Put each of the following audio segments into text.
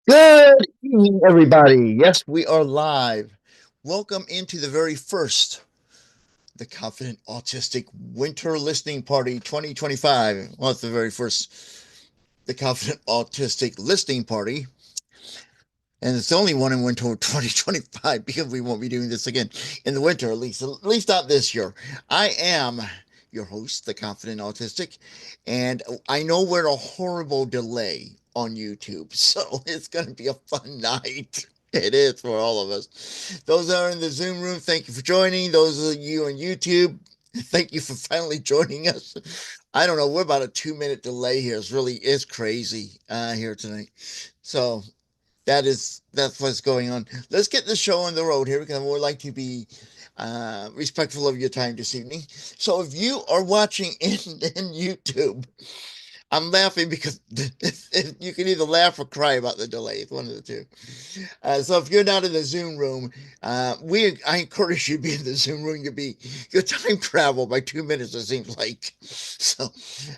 Good evening, everybody. Yes, we are live. Welcome into the very first, the Confident Autistic Winter Listening Party 2025. Well, it's the very first, the Confident Autistic Listening Party. And it's the only one in winter 2025 because we won't be doing this again in the winter, at least not this year. I am your host, the Confident Autistic, and I know we're a horrible delay on YouTube, so it's going to be a fun night. It is for all of us. Those that are in the Zoom room, thank you for joining. Those of you on YouTube, thank you for finally joining us. I don't know, we're about a 2 minute delay here. It's crazy here tonight. So that's what's going on. Let's get the show on the road here because I would like to be respectful of your time this evening. So if you are watching in YouTube, I'm laughing because you can either laugh or cry about the delay. It's one of the two. So if you're not in the Zoom room, I encourage you to be in the Zoom room. Your time travel by 2 minutes. It seems like so.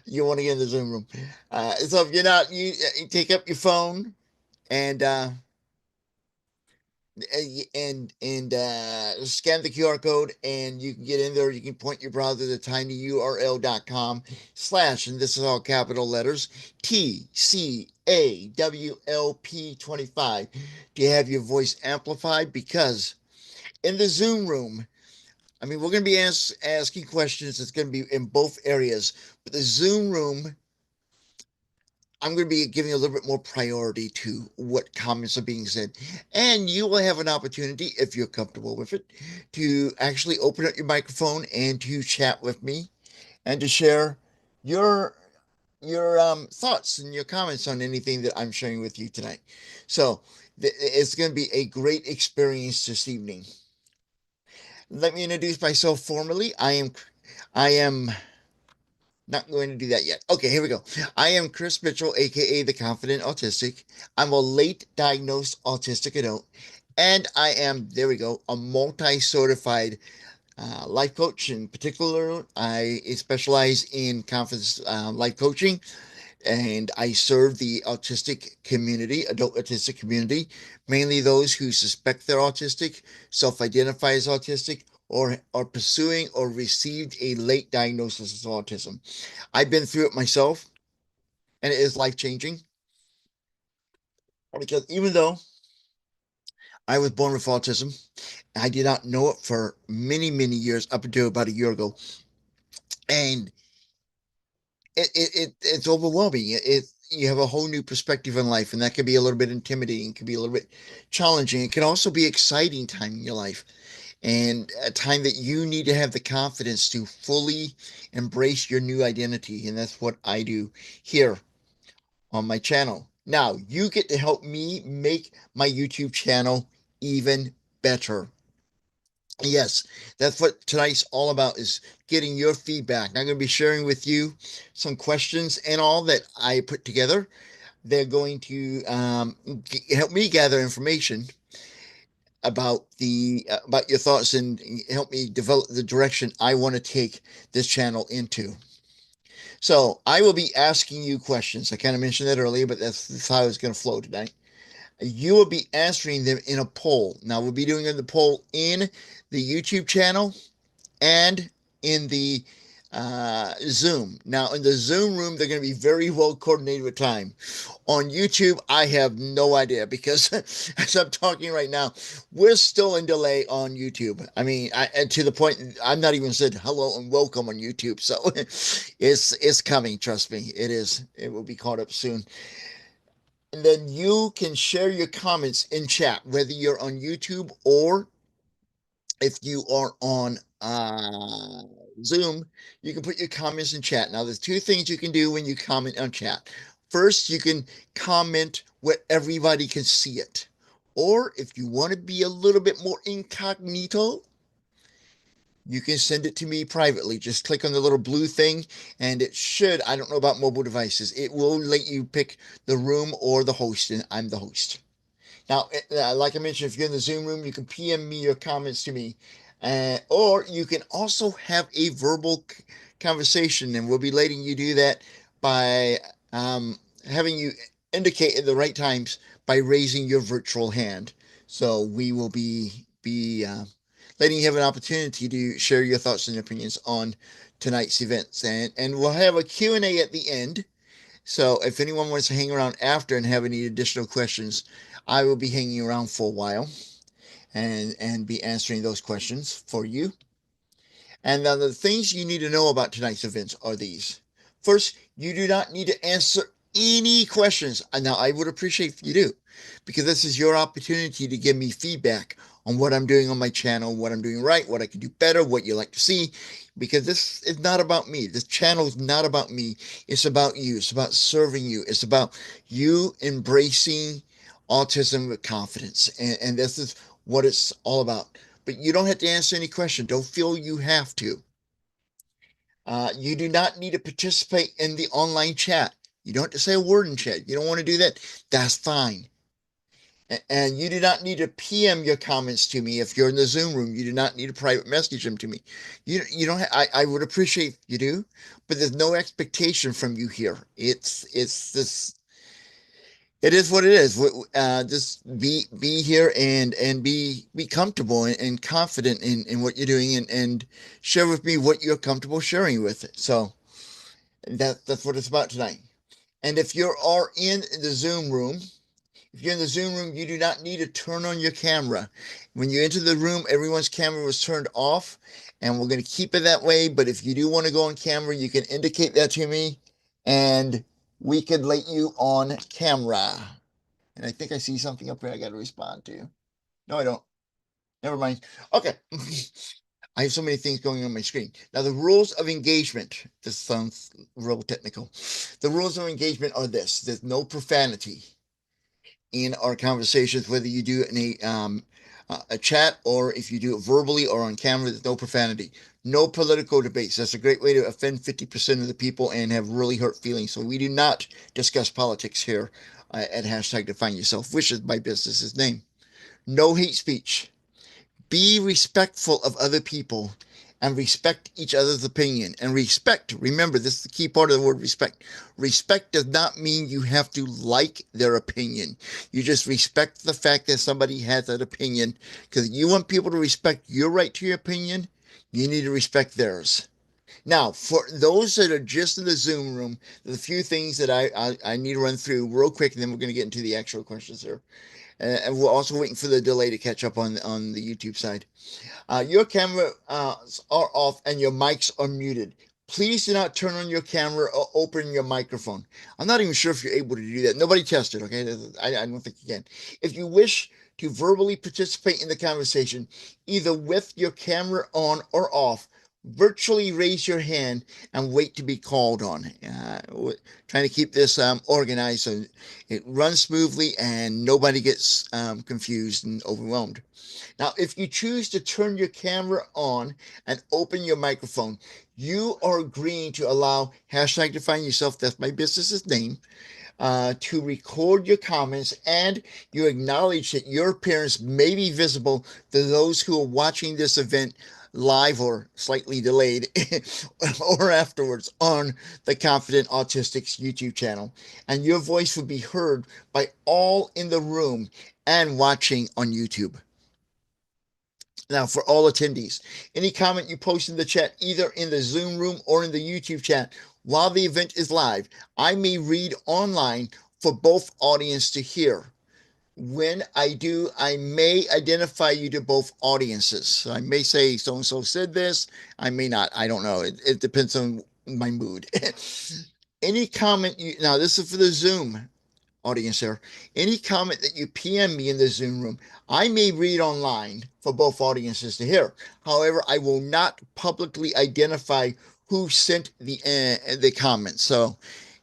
You want to get in the Zoom room. So if you're not, you take up your phone and scan the QR code and you can get in there. You can point your browser to tinyurl.com/ and this is all capital letters TCAWLP25 to have your voice amplified, because in the Zoom room, I mean, we're going to be asking questions. It's going to be in both areas, but the Zoom room, I'm going to be giving a little bit more priority to what comments are being said. And you will have an opportunity, if you're comfortable with it, to actually open up your microphone and to chat with me and to share your thoughts and your comments on anything that I'm sharing with you tonight. So it's going to be a great experience this evening. Let me introduce myself formally. I am not going to do that yet. Okay, here we go. I am Chris Mitchell, aka the Confident Autistic. I'm a late diagnosed autistic adult, and I am, there we go, a multi-certified life coach. In particular, I specialize in confidence life coaching, and I serve the autistic community, adult autistic community, mainly those who suspect they're autistic, self-identify as autistic, or are pursuing or received a late diagnosis of autism. I've been through it myself, and it is life-changing, because even though I was born with autism, I did not know it for many, many years up until about a year ago, and it's overwhelming. You have a whole new perspective in life, and that can be a little bit intimidating, can be a little bit challenging. It can also be exciting time in your life, and a time that you need to have the confidence to fully embrace your new identity. And that's what I do here on my channel. Now, you get to help me make my YouTube channel even better. Yes, that's what tonight's all about, is getting your feedback. I'm going to be sharing with you some questions and all that I put together. They're going to help me gather information about your thoughts and help me develop the direction I want to take this channel into. So I will be asking you questions. I kind of mentioned that earlier, but that's how it's going to flow tonight. You will be answering them in a poll. Now, we'll be doing the poll in the YouTube channel and in the Zoom. Now, in the Zoom room, they're going to be very well coordinated with time. On YouTube, I have no idea, because as I'm talking right now, we're still in delay on YouTube. I mean, to the point I'm not even said hello and welcome on YouTube. So it's coming. Trust me, it is. It will be caught up soon. And then you can share your comments in chat, whether you're on YouTube or if you are on Zoom, you can put your comments in chat. Now, there's two things you can do when you comment on chat. First, you can comment where everybody can see it. Or if you want to be a little bit more incognito, you can send it to me privately. Just click on the little blue thing, and it should, I don't know about mobile devices, it will let you pick the room or the host, and I'm the host. Now, like I mentioned, if you're in the Zoom room, you can PM me your comments to me, or you can also have a verbal conversation, and we'll be letting you do that by having you indicate at the right times by raising your virtual hand. So we will be letting you have an opportunity to share your thoughts and opinions on tonight's events, and we'll have a Q&A at the end. So if anyone wants to hang around after and have any additional questions, I will be hanging around for a while and be answering those questions for you. And now the things you need to know about tonight's events are these. First, you do not need to answer any questions. Now, I would appreciate if you do, because this is your opportunity to give me feedback on what I'm doing on my channel, what I'm doing right, what I can do better, what you like to see, because this is not about me. This channel is not about me. It's about you. It's about serving you. It's about you embracing autism with confidence. And this is what it's all about. But you don't have to answer any question. Don't feel you have to. You do not need to participate in the online chat. You don't have to say a word in chat. You don't want to do that. That's fine. And you do not need to PM your comments to me if you're in the Zoom room. You do not need to private message them to me. You don't. I would appreciate if you do, but there's no expectation from you here. It's this. It is what it is. Just be here and be comfortable and confident in what you're doing and share with me what you're comfortable sharing with it. So that's what it's about tonight. And if you are in the Zoom room, if you're in the Zoom room, you do not need to turn on your camera. When you enter the room, everyone's camera was turned off, and we're going to keep it that way. But if you do want to go on camera, you can indicate that to me, and we could let you on camera. And I think I see something up here I got to respond to. No, I don't. Never mind. Okay. I have so many things going on my screen. Now, the rules of engagement. This sounds real technical. The rules of engagement are this: there's no profanity in our conversations, whether you do it in a chat or if you do it verbally or on camera. There's no profanity. No political debates. That's a great way to offend 50% of the people and have really hurt feelings. So we do not discuss politics here at hashtag define yourself, which is my business's name. No hate speech. Be respectful of other people and respect each other's opinion. And respect, remember, this is the key part of the word respect. Respect does not mean you have to like their opinion. You just respect the fact that somebody has that opinion, because you want people to respect your right to your opinion, you need to respect theirs. Now, for those that are just in the Zoom room, there's a few things that I need to run through real quick, and then we're going to get into the actual questions here. And we're also waiting for the delay to catch up on the YouTube side. Your cameras are off and your mics are muted. Please do not turn on your camera or open your microphone. I'm not even sure if you're able to do that. Nobody tested, okay? I don't think you can. If you wish to verbally participate in the conversation, either with your camera on or off, virtually raise your hand and wait to be called on. Trying to keep this organized so it runs smoothly and nobody gets confused and overwhelmed. Now, if you choose to turn your camera on and open your microphone, you are agreeing to allow hashtag define yourself, that's my business's name, to record your comments, and you acknowledge that your appearance may be visible to those who are watching this event live or slightly delayed or afterwards on the Confident Autistics YouTube channel. And your voice will be heard by all in the room and watching on YouTube. Now, for all attendees, any comment you post in the chat, either in the Zoom room or in the YouTube chat, while the event is live, I may read online for both audience to hear. When I do, I may identify you to both audiences. So I may say so-and-so said this. I may not. I don't know. It depends on my mood. Any comment now this is for the Zoom audience there, any comment that you PM me in the Zoom room, I may read online for both audiences to hear. However, I will not publicly identify who sent the comment. So,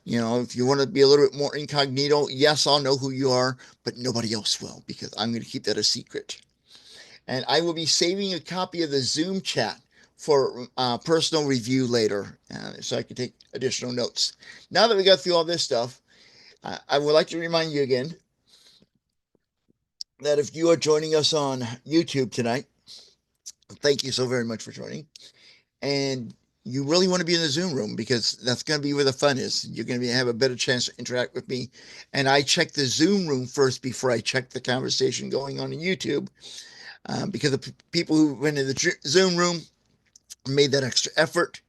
if you want to be a little bit more incognito, yes, I'll know who you are, but nobody else will because I'm going to keep that a secret. And I will be saving a copy of the Zoom chat for personal review later, so I can take additional notes. Now that we got through all this stuff, I would like to remind you again that if you are joining us on YouTube tonight, thank you so very much for joining. And you really want to be in the Zoom room because that's going to be where the fun is. You're going to have a better chance to interact with me. And I check the Zoom room first before I check the conversation going on in YouTube, because the people who went in the Zoom room made that extra effort.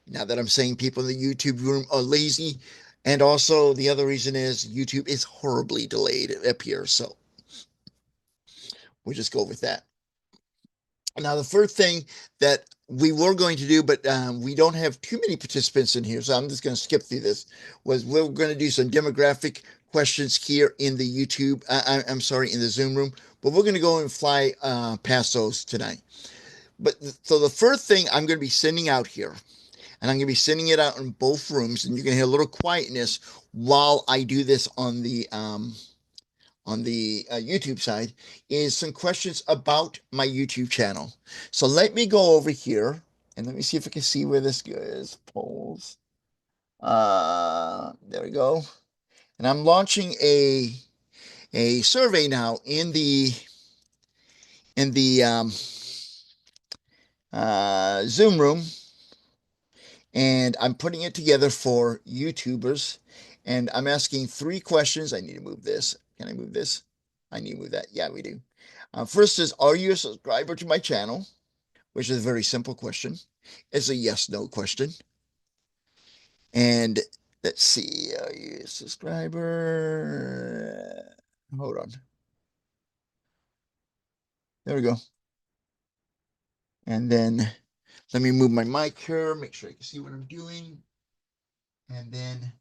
Now that I'm saying people in the YouTube room are lazy, and also the other reason is YouTube is horribly delayed up here, so we'll just go with that. Now, the first thing that we were going to do, but we don't have too many participants in here, so I'm just going to skip through this, was we're going to do some demographic questions here in the YouTube, I'm sorry, in the Zoom room, but we're going to go and fly past those tonight. But so the first thing I'm going to be sending out here, and I'm going to be sending it out in both rooms, and you're going to hear a little quietness while I do this on the YouTube side, is some questions about my YouTube channel. So let me go over here and let me see if I can see where this goes. Polls. There we go. And I'm launching a survey now in the Zoom room, and I'm putting it together for YouTubers. And I'm asking 3 questions. I need to move this. Can I move this? I need to move that. Yeah, we do. First is, are you a subscriber to my channel? Which is a very simple question. It's a yes/no question. And let's see, are you a subscriber? Hold on. There we go. And then let me move my mic here, make sure I can see what I'm doing. And then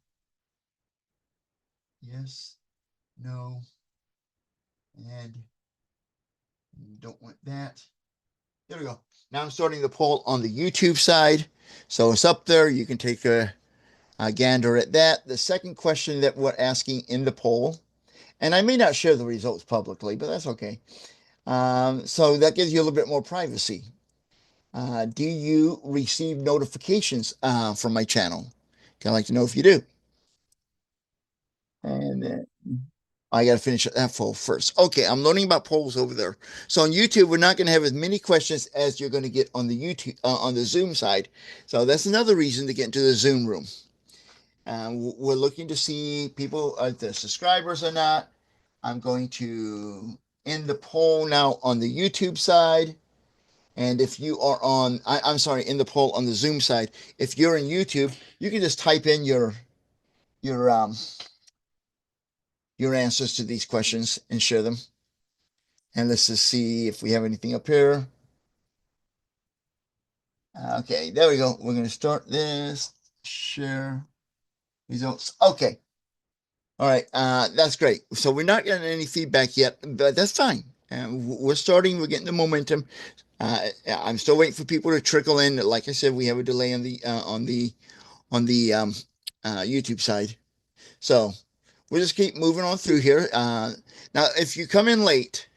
yes, no, and don't want that. There we go. Now I'm starting the poll on the YouTube side. So it's up there. You can take a gander at that. The second question that we're asking in the poll, and I may not share the results publicly, but that's okay. So that gives you a little bit more privacy. Do you receive notifications from my channel? I'd like to know if you do. And then I got to finish that poll first. Okay, I'm learning about polls over there. So on YouTube, we're not going to have as many questions as you're going to get on the YouTube on the Zoom side. So that's another reason to get into the Zoom room. We're looking to see people, if they're subscribers or not. I'm going to end the poll now on the YouTube side. And if you are on, I'm sorry, in the poll on the Zoom side, if you're in YouTube, you can just type in your answers to these questions and share them. And let's just see if we have anything up here. Okay, there we go. We're going to start this. Share results. Okay. All right. That's great. So we're not getting any feedback yet, but that's fine. We're starting. We're getting the momentum. I'm still waiting for people to trickle in. Like I said, we have a delay on the YouTube side. So we'll just keep moving on through here. Now, if you come in late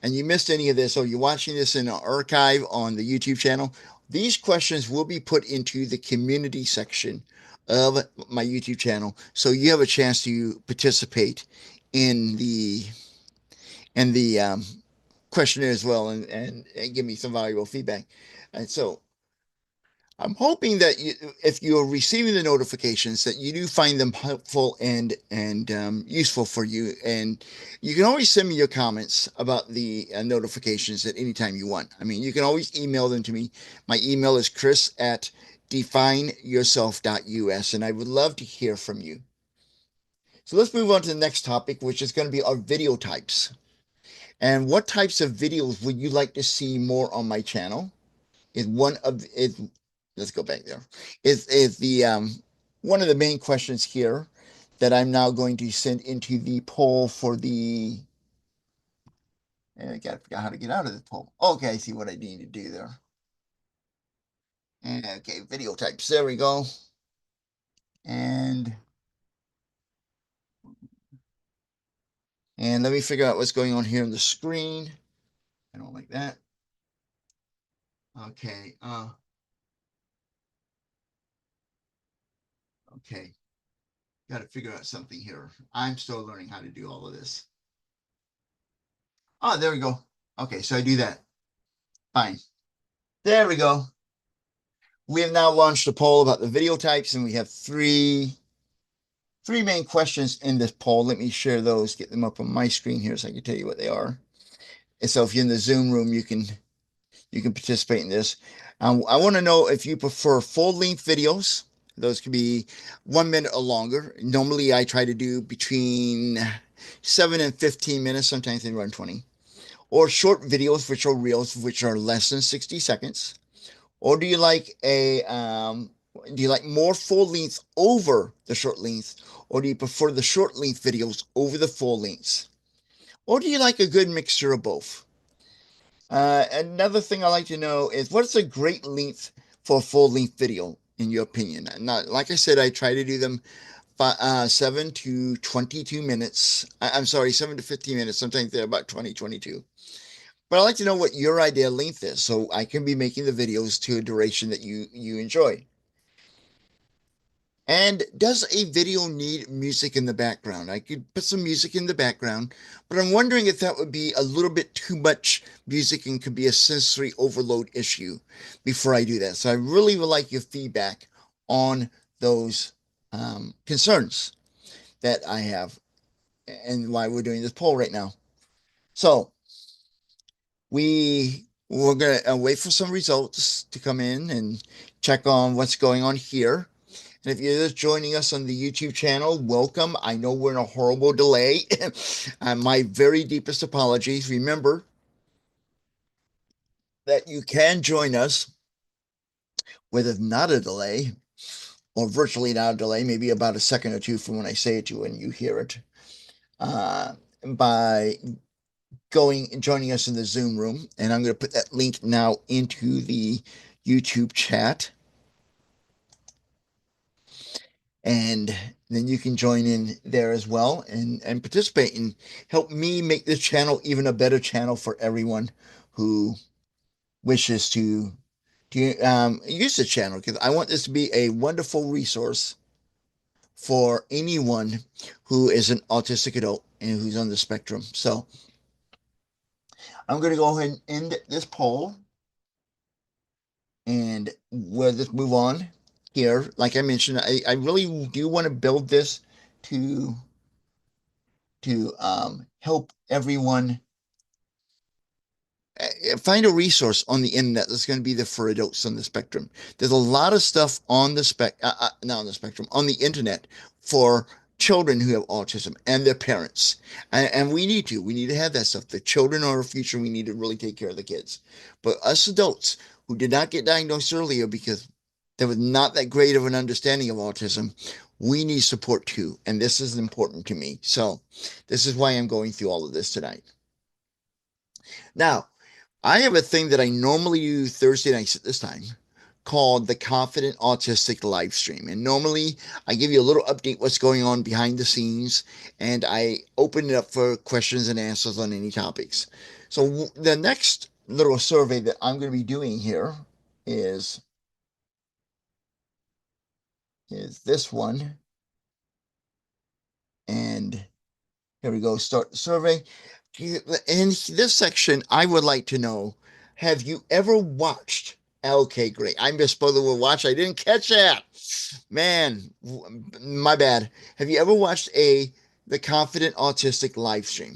and you missed any of this, or you're watching this in an archive on the YouTube channel, these questions will be put into the community section of my YouTube channel, so you have a chance to participate in the questionnaire as well, and give me some valuable feedback. And so I'm hoping that if you're receiving the notifications, that you do find them helpful and useful for you. And you can always send me your comments about the notifications at any time you want. I mean, you can always email them to me. My email is chris@defineyourself.us, and I would love to hear from you. So let's move on to the next topic, which is going to be our video types. And what types of videos would you like to see more on my channel? Is one of it. Let's go back there. Is the one of the main questions here that I'm now going to send into the poll for the. And I got to figure out how to get out of the poll. Okay, I see what I need to do there. And okay, video types. There we go. And let me figure out what's going on here on the screen. I don't like that. Okay. Okay. Got to figure out something here. I'm still learning how to do all of this. Oh, there we go. Okay, so I do that. Fine. There we go. We have now launched a poll about the video types, and we have three main questions in this poll. Let me share those, get them up on my screen here so I can tell you what they are. And so if you're in the Zoom room, you can participate in this. I want to know if you prefer full-length videos. Those could be 1 minute or longer. Normally, I try to do between 7 and 15 minutes. Sometimes they run 20. Or short videos, which are reels, which are less than 60 seconds. Or do you like more full length over the short length, or do you prefer the short length videos over the full lengths? Or do you like a good mixture of both? Another thing I like to know is what's a great length for a full length video, in your opinion? Not, like I said, I try to do them 7 to 22 minutes. I'm sorry, 7 to 15 minutes. Sometimes they're about 20, 22. But I'd like to know what your ideal length is so I can be making the videos to a duration that you enjoy. And does a video need music in the background? I could put some music in the background, but I'm wondering if that would be a little bit too much music and could be a sensory overload issue before I do that. So I really would like your feedback on those concerns that I have and why we're doing this poll right now. So we're gonna wait for some results to come in and check on what's going on here. And if you're just joining us on the YouTube channel, welcome. I know we're in a horrible delay. My very deepest apologies. Remember that you can join us with not a delay, or virtually not a delay, maybe about a second or two from when I say it to you and you hear it, by joining us in the Zoom room. And I'm going to put that link now into the YouTube chat. And then you can join in there as well and participate and help me make this channel even a better channel for everyone who wishes to use the channel, because I want this to be a wonderful resource for anyone who is an autistic adult and who's on the spectrum. So I'm going to go ahead and end this poll, and we'll just move on here. Like I mentioned, I really do want to build this to help everyone find a resource on the internet that's going to be there for adults on the spectrum. There's a lot of stuff on the not on the spectrum, on the internet for children who have autism and their parents. And we need to have that stuff. The children are our future. We need to really take care of the kids. But us adults who did not get diagnosed earlier because there was not that great of an understanding of autism, we need support too. And this is important to me. So this is why I'm going through all of this tonight. Now, I have a thing that I normally do Thursday nights at this time called the Confident Autistic live stream. And normally I give you a little update what's going on behind the scenes, and I open it up for questions and answers on any topics. So the next little survey that I'm going to be doing here is this one. And here we go, start the survey. In this section, I would like to know, have you ever watched? Okay, great. I misspoke the word watch. I didn't catch that. Man, my bad. Have you ever watched the Confident Autistic live stream?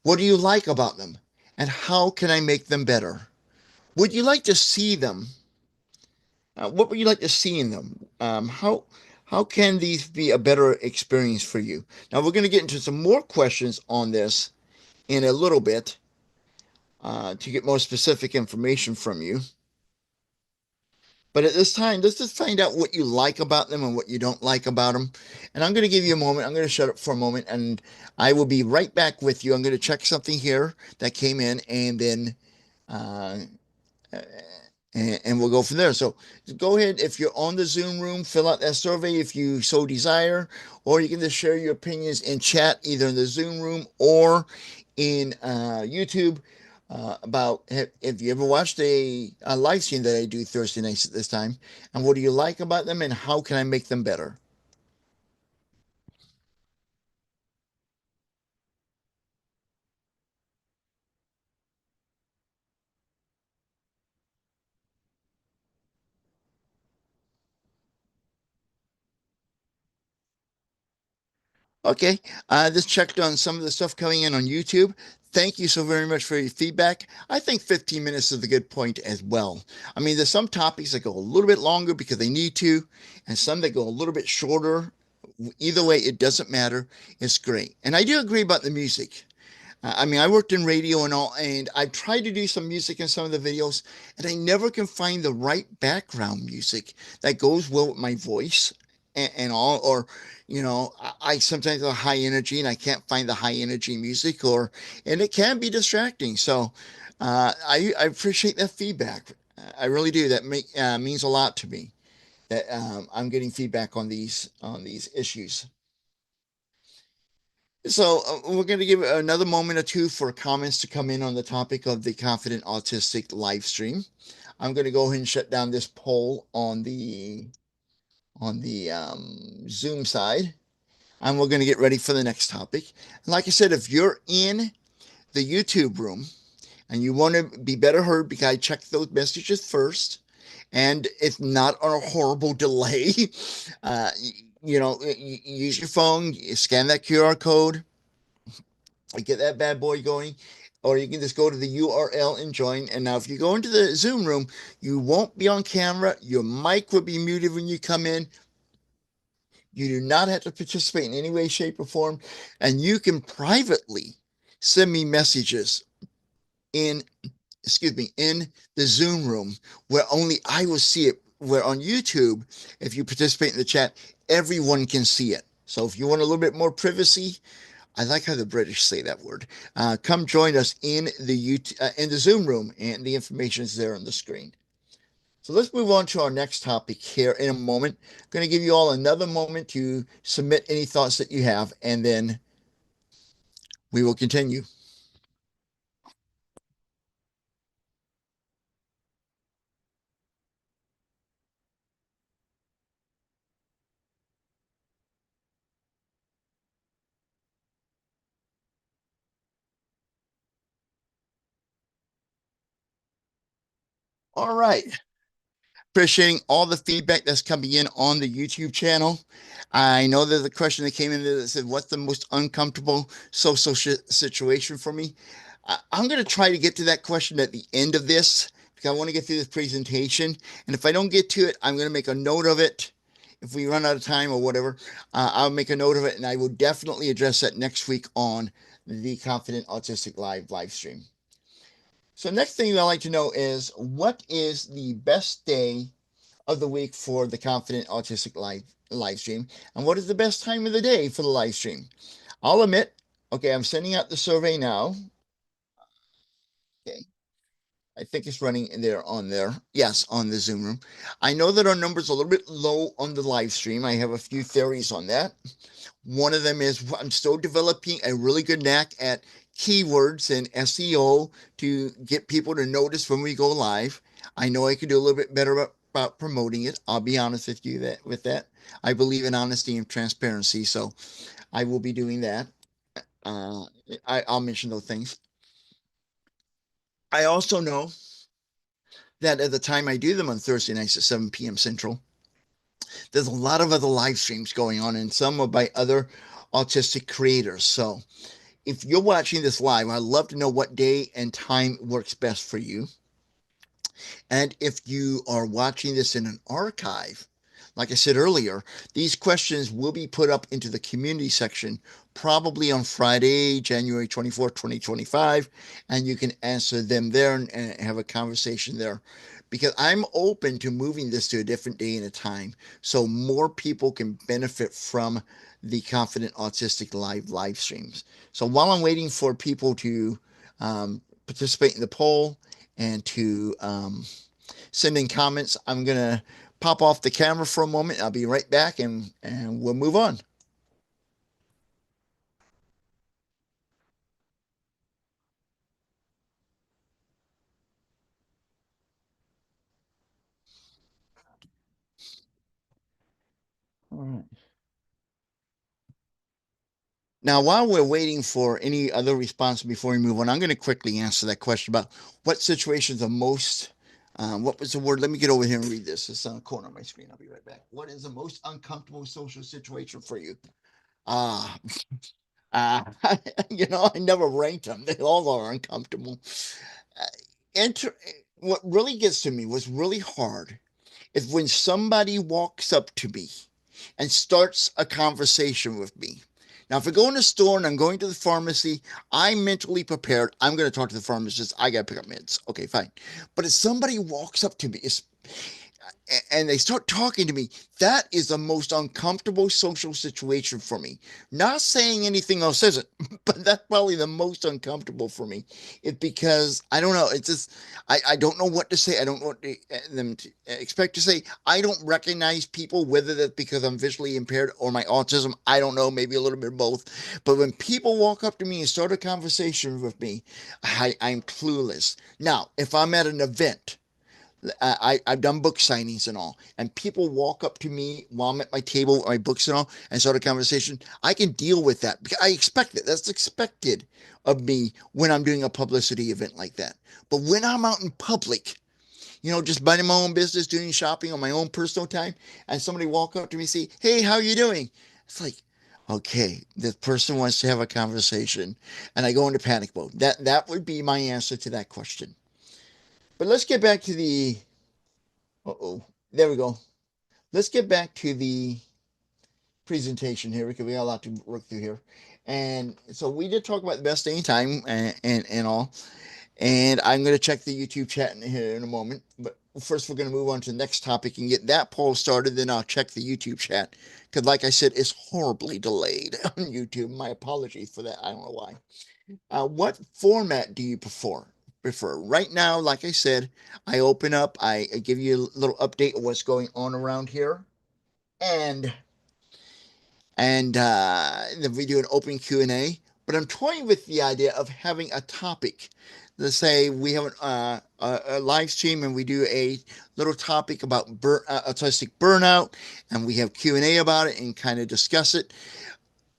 What do you like about them? And how can I make them better? Would you like to see them? What would you like to see in them? How can these be a better experience for you? Now we're going to get into some more questions on this in a little bit to get more specific information from you. But at this time, let's just find out what you like about them and what you don't like about them. And I'm going to give you a moment. I'm going to shut up for a moment and I will be right back with you. I'm going to check something here that came in and then uh, and we'll go from there. So go ahead. If you're on the Zoom room, fill out that survey if you so desire, or you can just share your opinions in chat, either in the Zoom room or in YouTube. About if you ever watched a live stream that I do Thursday nights at this time, and what do you like about them, and how can I make them better? Okay, I just checked on some of the stuff coming in on YouTube. Thank you so very much for your feedback. I think 15 minutes is a good point as well. I mean, there's some topics that go a little bit longer because they need to, and some that go a little bit shorter. Either way, it doesn't matter. It's great. And I do agree about the music. I mean, I worked in radio and all, and I've tried to do some music in some of the videos, and I never can find the right background music that goes well with my voice and all. Or, I sometimes have high energy and I can't find the high energy music, and it can be distracting. So, I appreciate that feedback. I really do. That means a lot to me that I'm getting feedback on these issues. So we're going to give another moment or two for comments to come in on the topic of the Confident Autistic live stream. I'm going to go ahead and shut down this poll on the Zoom side, and we're going to get ready for the next topic. And like I said, if you're in the YouTube room and you want to be better heard, because I check those messages first, and it's not on a horrible delay, uh, use your phone, scan that QR code get that bad boy going, or you can just go to the URL and join. And now, if you go into the Zoom room, you won't be on camera. Your mic will be muted when you come in. You do not have to participate in any way, shape, or form. And you can privately send me messages in, excuse me, in the Zoom room where only I will see it. Where on YouTube, if you participate in the chat, everyone can see it. So if you want a little bit more privacy, I like how the British say that word. Come join us in the Zoom room, and the information is there on the screen. So let's move on to our next topic here in a moment. I'm going to give you all another moment to submit any thoughts that you have, and then we will continue. All right. Appreciating all the feedback that's coming in on the YouTube channel. I know there's a question that came in there that said, "What's the most uncomfortable social situation for me?" I'm going to try to get to that question at the end of this because I want to get through this presentation. And if I don't get to it, I'm going to make a note of it. If we run out of time or whatever, I'll make a note of it, and I will definitely address that next week on the Confident Autistic live stream. So next thing I'd like to know is, what is the best day of the week for the Confident Autistic live stream, and what is the best time of the day for the live stream? I'll admit, okay, I'm sending out the survey now. Okay, I think it's running in there on there. Yes, on the Zoom room. I know that our number's a little bit low on the live stream. I have a few theories on that. One of them is I'm still developing a really good knack at keywords and SEO to get people to notice when we go live. I know I could do a little bit better about promoting it. I'll be honest with you that with that. I believe in honesty and transparency, so I will be doing that. Uh, I'll mention those things. I also know that at the time I do them on Thursday nights at 7 p.m. Central, there's a lot of other live streams going on, and some are by other autistic creators. So if you're watching this live, I'd love to know what day and time works best for you. And if you are watching this in an archive, like I said earlier, these questions will be put up into the community section probably on Friday, January 24th, 2025, and you can answer them there and have a conversation there because I'm open to moving this to a different day and a time so more people can benefit from the Confident Autistic live streams. So while I'm waiting for people to participate in the poll and to send in comments, I'm going to pop off the camera for a moment. I'll be right back and we'll move on. All right. Now, while we're waiting for any other response before we move on, I'm going to quickly answer that question about what situations are most, what was the word? Let me get over here and read this. It's on the corner of my screen. I'll be right back. What is the most uncomfortable social situation for you? Ah, I never ranked them. They all are uncomfortable. Uh, enter, what really gets to me, what's really hard, is when somebody walks up to me and starts a conversation with me. Now, if I go in the store and I'm going to the pharmacy, I'm mentally prepared. I'm going to talk to the pharmacist. I got to pick up meds. Okay, fine. But if somebody walks up to me, and they start talking to me, that is the most uncomfortable social situation for me. Not saying anything else isn't, but that's probably the most uncomfortable for me. It's because I don't know. It's just I don't know what to say. I don't know what them to expect to say. I don't recognize people, whether that's because I'm visually impaired or my autism. I don't know, maybe a little bit of both. But when people walk up to me and start a conversation with me, I'm clueless. Now, if I'm at an event, I've done book signings and all, and people walk up to me while I'm at my table with my books and all, and start a conversation. I can deal with that because I expect it. That's expected of me when I'm doing a publicity event like that. But when I'm out in public, just minding my own business, doing shopping on my own personal time, and somebody walk up to me and say, "Hey, how are you doing?" It's like, okay, this person wants to have a conversation, and I go into panic mode. That would be my answer to that question. But let's get back to the Uh-oh. There we go. Let's get back to the presentation here because we got a lot to work through here. And so we did talk about the best day and time and all. And I'm going to check the YouTube chat in here in a moment. But first, we're going to move on to the next topic and get that poll started. Then I'll check the YouTube chat because, like I said, it's horribly delayed on YouTube. My apologies for that. I don't know why. What format do you prefer? Right now, like I said, I open up, I give you a little update of what's going on around here, and then we do an open Q&A. But I'm toying with the idea of having a topic. Let's say we have a live stream and we do a little topic about autistic burnout, and we have Q&A about it and kind of discuss it.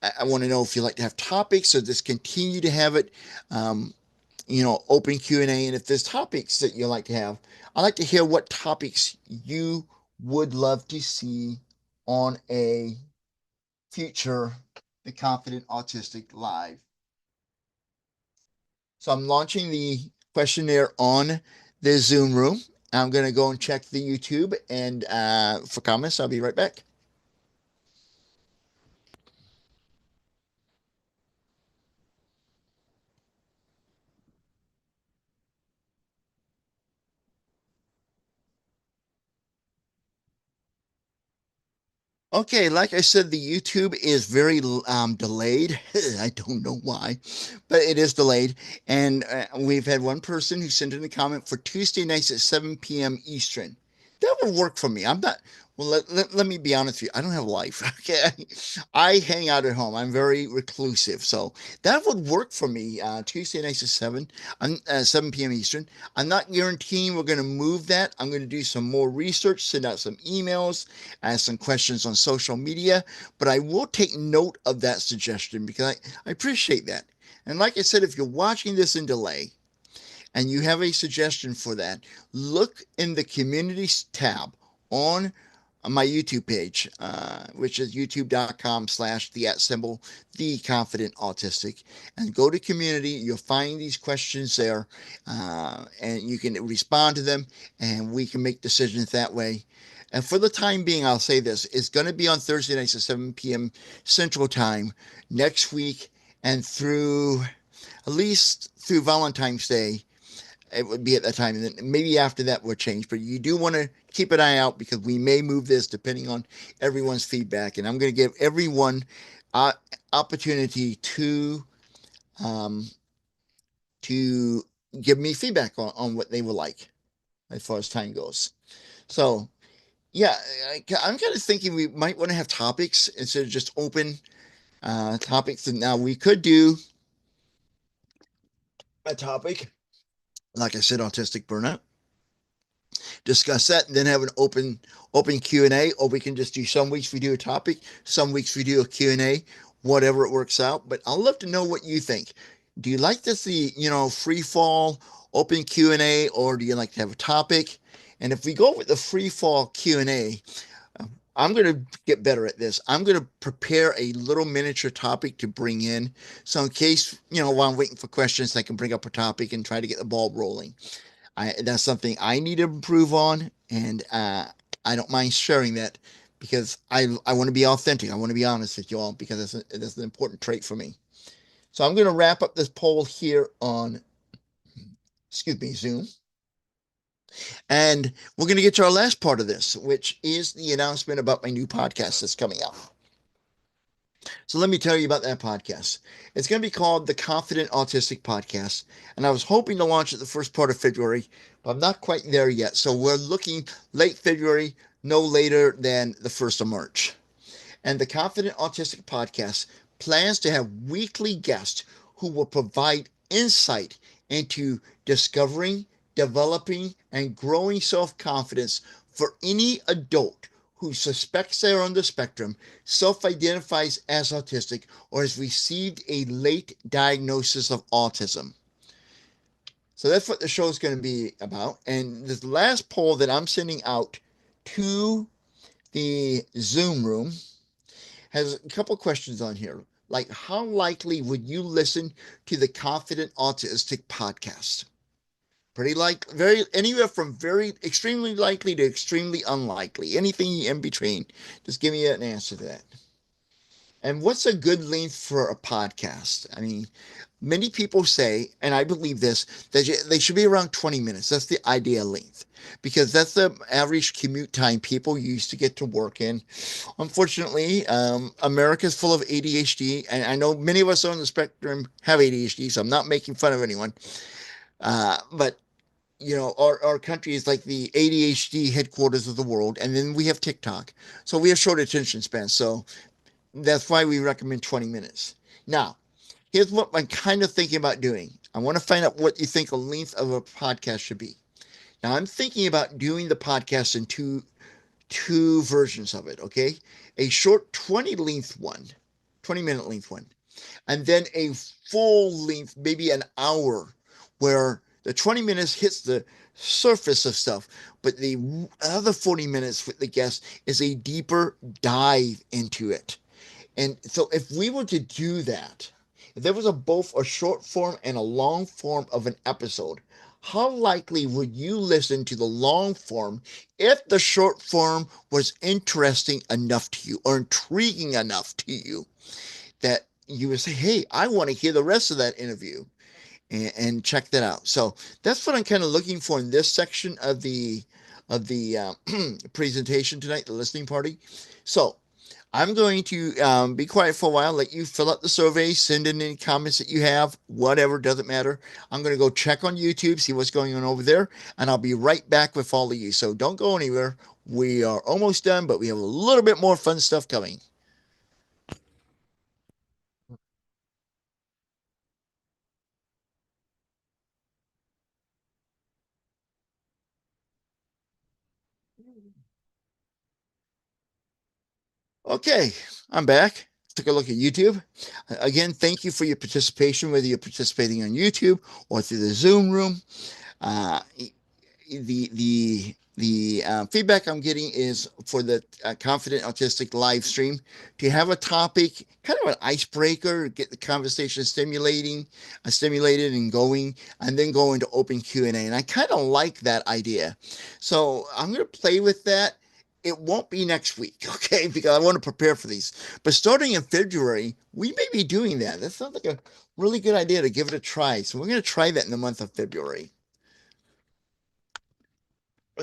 I want to know if you like to have topics, so just continue to have it. Um, open Q&A, and if there's topics that you like to have, I'd like to hear what topics you would love to see on a future The Confident Autistic Live. So I'm launching the questionnaire on the Zoom room. I'm going to go and check the YouTube and for comments. I'll be right back. Okay, like I said, the YouTube is very delayed. I don't know why, but it is delayed. And we've had one person who sent in a comment for Tuesday nights at 7 p.m. Eastern. That would work for me. I'm not, well, let me be honest with you. I don't have a life. Okay. I hang out at home. I'm very reclusive. So that would work for me. Tuesday nights at 7 p.m. Eastern. I'm not guaranteeing we're going to move that. I'm going to do some more research, send out some emails, ask some questions on social media, but I will take note of that suggestion because I appreciate that. And like I said, if you're watching this in delay and you have a suggestion for that, look in the communities tab on my YouTube page, which is youtube.com/the the confident autistic, and go to community. You'll find these questions there, and you can respond to them, and we can make decisions that way. And for the time being, I'll say this: it's going to be on Thursday nights at 7 p.m. Central Time next week, and through at least through Valentine's Day it would be at that time. And then maybe after that will change. But you do want to keep an eye out because we may move this depending on everyone's feedback. And I'm going to give everyone uh, opportunity um, to give me feedback on what they would like as far as time goes. So yeah, I'm kind of thinking we might want to have topics instead of just open topics. And now we could do a topic, like I said, autistic burnout, discuss that, and then have an open Q&A, or we can just do some weeks we do a topic, some weeks we do a Q&A, whatever it works out. But I'd love to know what you think. Do you like this, the free fall open Q&A, or do you like to have a topic? And if we go with the free fall Q&A, I'm going to get better at this. I'm going to prepare a little miniature topic to bring in. So in case, while I'm waiting for questions, I can bring up a topic and try to get the ball rolling. That's something I need to improve on, and I don't mind sharing that because I want to be authentic. I want to be honest with you all because that's an important trait for me. So I'm going to wrap up this poll here on, excuse me, Zoom. And we're going to get to our last part of this, which is the announcement about my new podcast that's coming out. So let me tell you about that podcast. It's going to be called the Confident Autistic Podcast. And I was hoping to launch it the first part of February, but I'm not quite there yet. So we're looking late February, no later than the 1st of March. And the Confident Autistic Podcast plans to have weekly guests who will provide insight into discovering, developing, and growing self-confidence for any adult who suspects they're on the spectrum, self-identifies as autistic, or has received a late diagnosis of autism. So that's what the show is going to be about. And this last poll that I'm sending out to the Zoom room has a couple questions on here. Like, how likely would you listen to the Confident Autistic podcast? Pretty like very anywhere from very extremely likely to extremely unlikely. Anything in between. Just give me an answer to that. And what's a good length for a podcast? I mean, many people say, and I believe this, that they should be around 20 minutes. That's the ideal length because that's the average commute time people used to get to work in. Unfortunately, America's full of ADHD, and I know many of us on the spectrum have ADHD, so I'm not making fun of anyone. But our country is like the ADHD headquarters of the world, and then we have TikTok, so we have short attention spans. So that's why we recommend 20 minutes. Now, here's what I'm kind of thinking about doing. I want to find out what you think the length of a podcast should be. Now, I'm thinking about doing the podcast in two versions of it, okay? A short 20-minute length one, and then a full length, maybe an hour, where the 20 minutes hits the surface of stuff, but the other 40 minutes with the guest is a deeper dive into it. And so if we were to do that, if there was both a short form and a long form of an episode, how likely would you listen to the long form if the short form was interesting enough to you or intriguing enough to you that you would say, hey, I want to hear the rest of that interview and check that out. So that's what I'm kind of looking for in this section of the presentation tonight, the listening party. So I'm going to be quiet for a while, let you fill out the survey, send in any comments that you have, whatever, doesn't matter. I'm going to go check on YouTube, see what's going on over there, and I'll be right back with all of you. So don't go anywhere. We are almost done, but we have a little bit more fun stuff coming. Okay, I'm back. Took a look at YouTube. Again, thank you for your participation, whether you're participating on YouTube or through the Zoom room. Uh, the feedback I'm getting is for the Confident Autistic live stream to have a topic, kind of an icebreaker, get the conversation stimulated and going, and then go into open Q&A. And I kind of like that idea. So I'm going to play with that. It won't be next week, okay, because I want to prepare for these. But starting in February, we may be doing that. That sounds like a really good idea to give it a try. So we're going to try that in the month of February.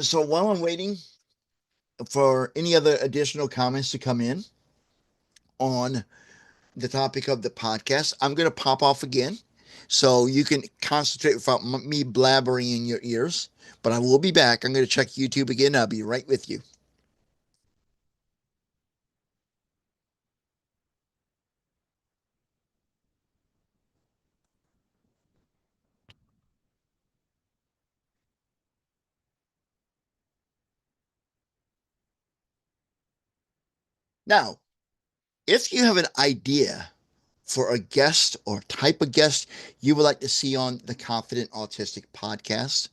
So while I'm waiting for any other additional comments to come in on the topic of the podcast, I'm going to pop off again so you can concentrate without me blabbering in your ears. But I will be back. I'm going to check YouTube again. I'll be right with you. Now, if you have an idea for a guest or type of guest you would like to see on the Confident Autistic podcast,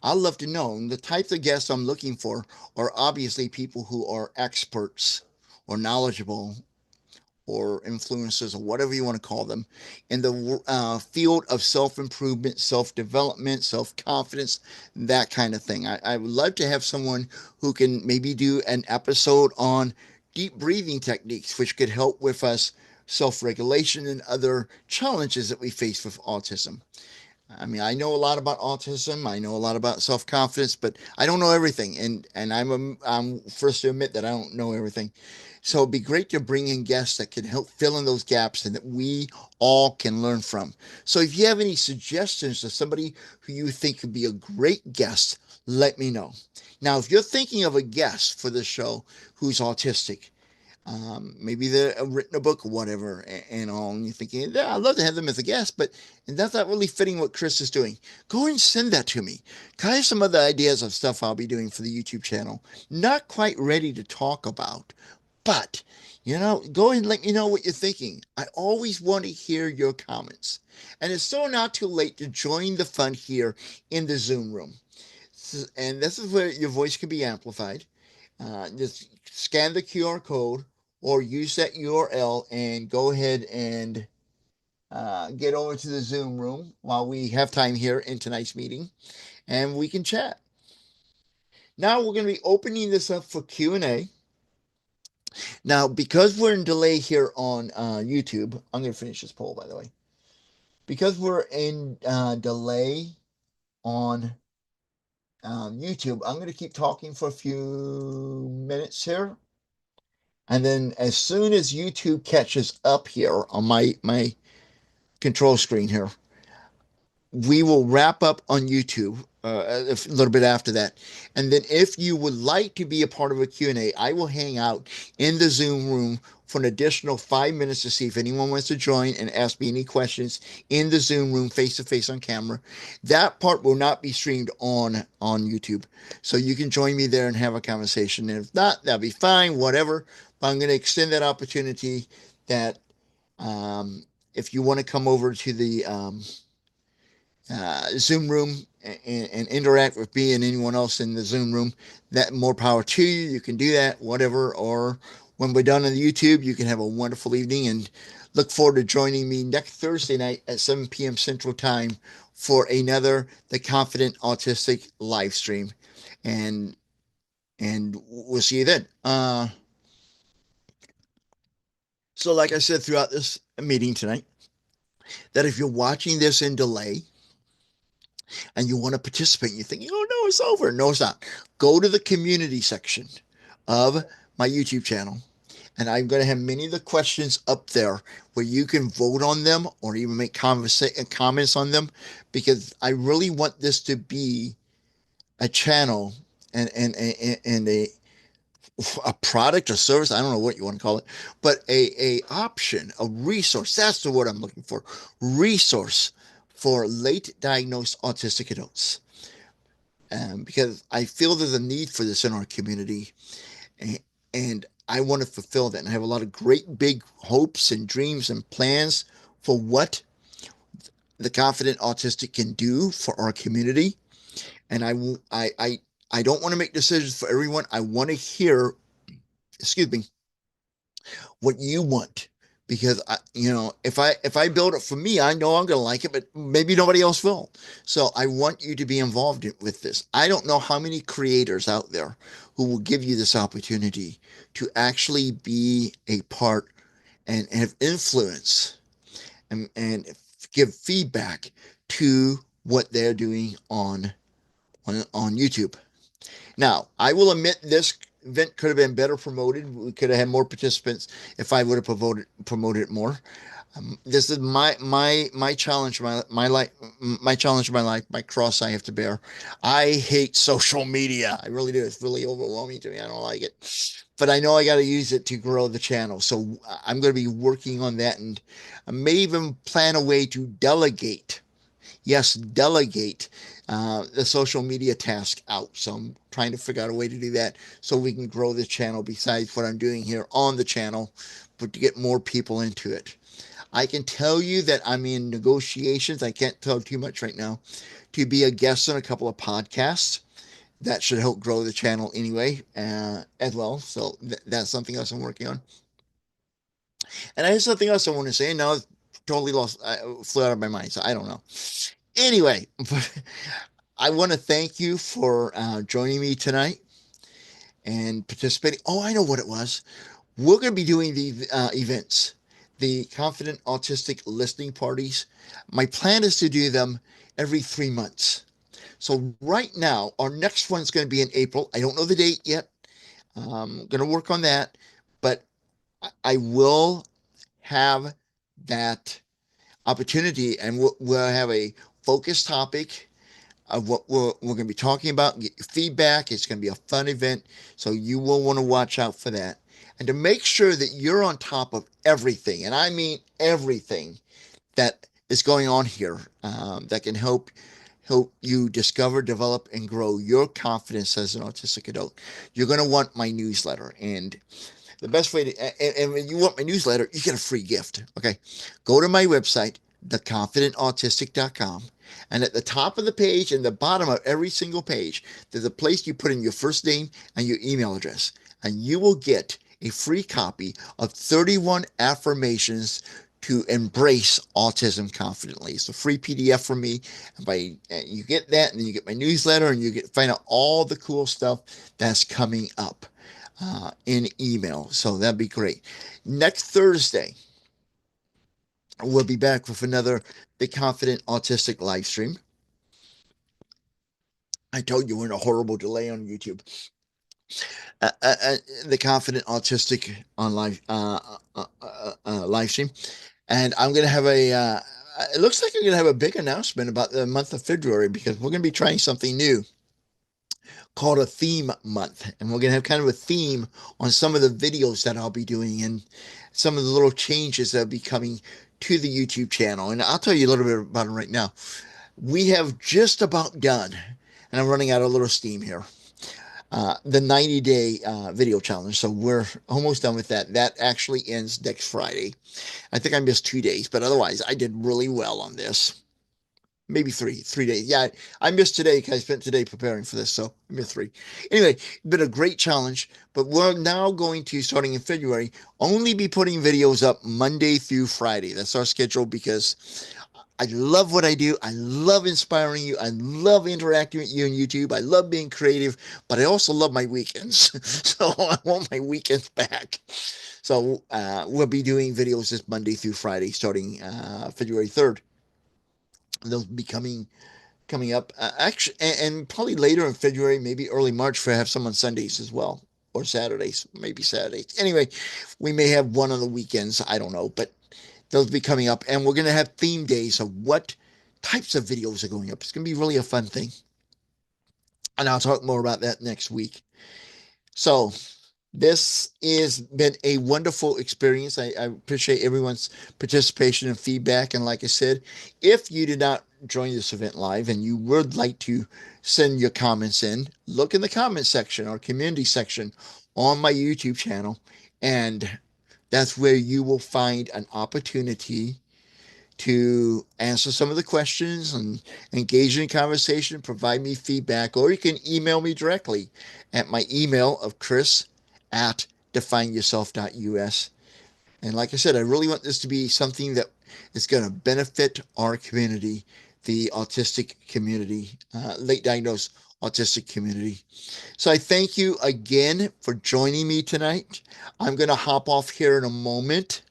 I'd love to know. And the types of guests I'm looking for are obviously people who are experts or knowledgeable or influencers or whatever you want to call them in the field of self-improvement, self-development, self-confidence, that kind of thing. I would love to have someone who can maybe do an episode on deep breathing techniques, which could help with us self-regulation and other challenges that we face with autism. I mean, I know a lot about autism. I know a lot about self confidence, but I don't know everything, and I'm first to admit that I don't know everything. So it'd be great to bring in guests that can help fill in those gaps and that we all can learn from. So if you have any suggestions of somebody who you think could be a great guest, let me know. Now, if you're thinking of a guest for this show who's autistic, maybe they've written a book or whatever, and all, and you're thinking, yeah, I'd love to have them as a guest, but that's not really fitting what Chris is doing. Go ahead and send that to me. I have some other ideas of stuff I'll be doing for the YouTube channel. Not quite ready to talk about, but go ahead and let me know what you're thinking. I always want to hear your comments. And it's still not too late to join the fun here in the Zoom room. And this is where your voice can be amplified. Just scan the QR code or use that URL and go ahead and get over to the Zoom room while we have time here in tonight's meeting, and we can chat. Now we're going to be opening this up for Q&A. Now, because we're in delay here on YouTube, I'm going to finish this poll, by the way. Because we're in delay on YouTube, I'm going to keep talking for a few minutes here. And then as soon as YouTube catches up here on my control screen here, we will wrap up on YouTube a little bit after that. And then if you would like to be a part of a Q&A, I will hang out in the Zoom room for an additional 5 minutes to see if anyone wants to join and ask me any questions in the Zoom room face to face on camera. That part will not be streamed on YouTube. So you can join me there and have a conversation. And if not, that'll be fine, whatever. But I'm going to extend that opportunity that um, if you want to come over to the Zoom room and interact with me and anyone else in the Zoom room, that more power to you. You can do that, whatever. Or when we're done on YouTube, you can have a wonderful evening and look forward to joining me next Thursday night at 7 p.m. Central Time for another The Confident Autistic live stream. And we'll see you then. So like I said throughout this meeting tonight, that if you're watching this in delay, and you want to participate, you think, oh no, it's over. No, it's not. Go to the community section of my YouTube channel, and I'm going to have many of the questions up there where you can vote on them or even make comments on them, because I really want this to be a channel and a product or service. I don't know what you want to call it, but a option, a resource. That's the word I'm looking for. Resource for late diagnosed autistic adults. Because I feel there's a need for this in our community, and, and I want to fulfill that. And I have a lot of great big hopes and dreams and plans for what the Confident Autistic can do for our community. And I don't want to make decisions for everyone. I want to hear, excuse me, what you want, because if I build it for me, I know I'm going to like it, but maybe nobody else will. So I want you to be involved with this. I don't know how many creators out there who will give you this opportunity to actually be a part and have influence and give feedback to what they're doing on YouTube. Now, I will admit this event could have been better promoted. We could have had more participants if I would have promoted it more. This is my challenge, my life, my challenge, my life, my cross I have to bear. I hate social media. I really do. It's really overwhelming to me. I don't like it, but I know I got to use it to grow the channel. So I'm going to be working on that, and I may even plan a way to delegate. Yes, delegate the social media task out. So I'm trying to figure out a way to do that so we can grow the channel besides what I'm doing here on the channel, but to get more people into it. I can tell you that I'm in negotiations. I can't tell too much right now to be a guest on a couple of podcasts. That should help grow the channel anyway, as well. So that's something else I'm working on. And I have something else I want to say. And now it's totally lost, flew out of my mind. So I don't know. Anyway, I want to thank you for joining me tonight and participating. Oh, I know what it was. We're going to be doing the events, the Confident Autistic listening parties. My plan is to do them every 3 months. So right now, our next one's going to be in April. I don't know the date yet. I'm going to work on that, but I will have that opportunity, and we'll have a focused topic of what we're going to be talking about, get your feedback. It's going to be a fun event, so you will want to watch out for that. And to make sure that you're on top of everything, and I mean everything that is going on here, that can help you discover, develop, and grow your confidence as an autistic adult, you're going to want my newsletter. And the best way to, and when you want my newsletter, you get a free gift. Okay. Go to my website, theconfidentautistic.com. And at the top of the page and the bottom of every single page, there's a place you put in your first name and your email address. And you will get a free copy of 31 affirmations to embrace autism confidently. It's a free PDF from me. And by you get that, and then you get my newsletter, and you get find out all the cool stuff that's coming up in email. So that'd be great. Next Thursday, we'll be back with another The Confident Autistic live stream. I told you we're in a horrible delay on YouTube. Uh, uh, uh, the Confident Autistic on live stream, and I'm gonna have a. It looks like I'm gonna have a big announcement about the month of February because we're gonna be trying something new called a theme month. And we're going to have kind of a theme on some of the videos that I'll be doing and some of the little changes that will be coming to the YouTube channel. And I'll tell you a little bit about it right now. We have just about done, and I'm running out of a little steam here, the 90-day video challenge. So we're almost done with that. That actually ends next Friday. I think I missed 2 days, but otherwise I did really well on this. Maybe three days. Yeah, I missed today because I spent today preparing for this, so I missed three. Anyway, been a great challenge, but we're now going to, starting in February, only be putting videos up Monday through Friday. That's our schedule because I love what I do. I love inspiring you. I love interacting with you on YouTube. I love being creative, but I also love my weekends. So I want my weekends back. So we'll be doing videos this Monday through Friday, starting February 3rd. They'll be coming up actually, and probably later in February, maybe early March, for have some on Sundays as well, or Saturdays, maybe Saturdays. Anyway, we may have one on the weekends. I don't know, but those will be coming up, and we're going to have theme days of what types of videos are going up. It's going to be really a fun thing, and I'll talk more about that next week. So this has been a wonderful experience. I appreciate everyone's participation and feedback. And like I said, if you did not join this event live and you would like to send your comments in, look in the comment section or community section on my YouTube channel. And that's where you will find an opportunity to answer some of the questions and engage in conversation, provide me feedback, or you can email me directly at my email of chris@defineyourself.us. And like I said, I really want this to be something that is going to benefit our community, the autistic community, late diagnosed autistic community. So I thank you again for joining me tonight. I'm going to hop off here in a moment.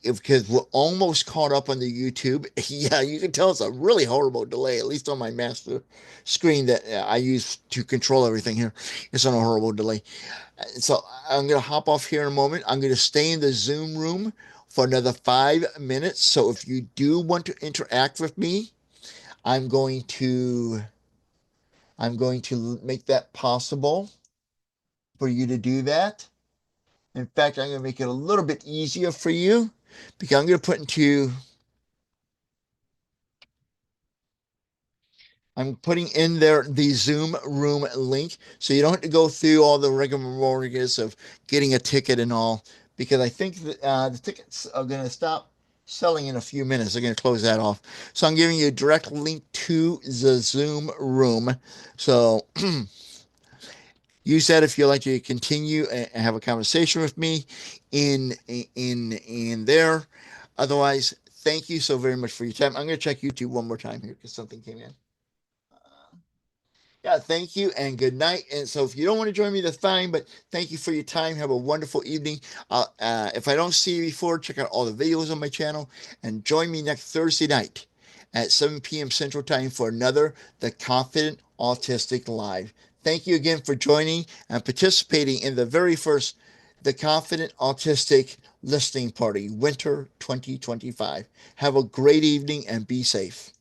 because we're almost caught up on the YouTube. Yeah, you can tell it's a really horrible delay, at least on my master screen that I use to control everything here. It's on a horrible delay. So I'm going to hop off here in a moment. I'm going to stay in the Zoom room for another 5 minutes. So if you do want to interact with me, I'm going to I'm going to make that possible for you to do that. In fact, I'm going to make it a little bit easier for you because I'm putting in there the Zoom room link so you don't have to go through all the rigmaroles of getting a ticket and all, because I think that the tickets are going to stop selling in a few minutes. They're going to close that off. So I'm giving you a direct link to the Zoom room. So use that if you'd like to continue and have a conversation with me in there. Otherwise, thank you so very much for your time. I'm going to check YouTube one more time here because something came in. Yeah, thank you and good night. And so, if you don't want to join me, that's fine. But thank you for your time. Have a wonderful evening. If I don't see you before, check out all the videos on my channel and join me next Thursday night at 7 p.m. Central Time for another The Confident Autistic Live. Thank you again for joining and participating in the very first The Confident Autistic Listening Party, Winter 2025. Have a great evening and be safe.